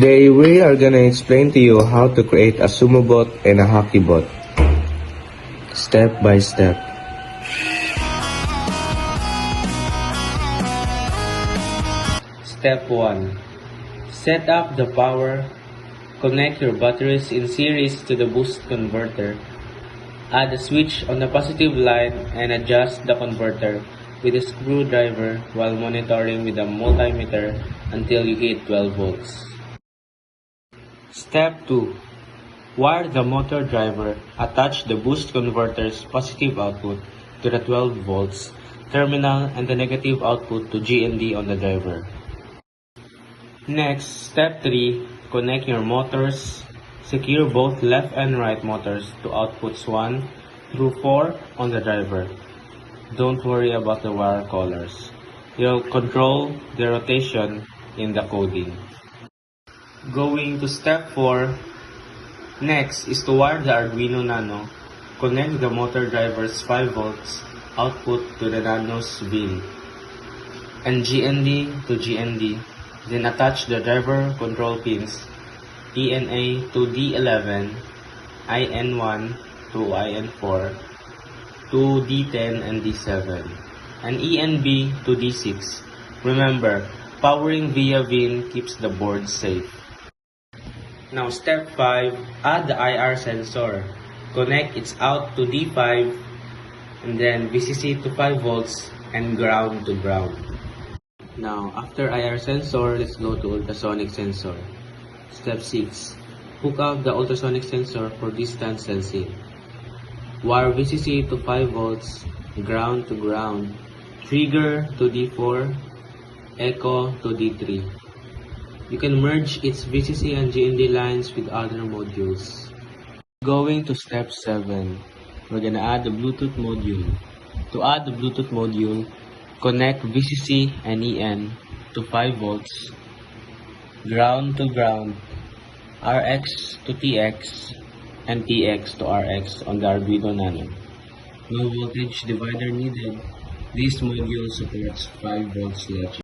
Today we are gonna explain to you how to create a sumo bot and a hockey bot, step by step. Step 1. Set up the power. Connect your batteries in series to the boost converter. Add a switch on the positive line and adjust the converter with a screwdriver while monitoring with a multimeter until you hit 12 volts. Step 2. Wire the motor driver. Attach the boost converter's positive output to the 12 volts terminal and the negative output to GND on the driver. Next, step 3. Connect your motors. Secure both left and right motors to outputs 1 through 4 on the driver. Don't worry about the wire colors. You'll control the rotation in the coding. Going to step 4. Next is to wire the Arduino Nano. Connect the motor driver's 5 volts output to the Nano's VIN and GND to GND. Then attach the driver control pins ENA to D11, IN1 to IN4, to D10 and D7, and ENB to D6. Remember, powering via VIN keeps the board safe. Now step 5, add the IR sensor. Connect its out to D5 and then VCC to 5 volts and ground to ground. Now after IR sensor, let's go to ultrasonic sensor. Step 6. Hook up the ultrasonic sensor for distance sensing. Wire VCC to 5 volts, ground to ground, trigger to D4, echo to D3. You can merge its VCC and GND lines with other modules. Going to step 7, we're gonna add the Bluetooth module. To add the Bluetooth module, connect VCC and EN to 5 volts, ground to ground, RX to TX, and TX to RX on the Arduino Nano. No voltage divider needed. This module supports 5 volts logic.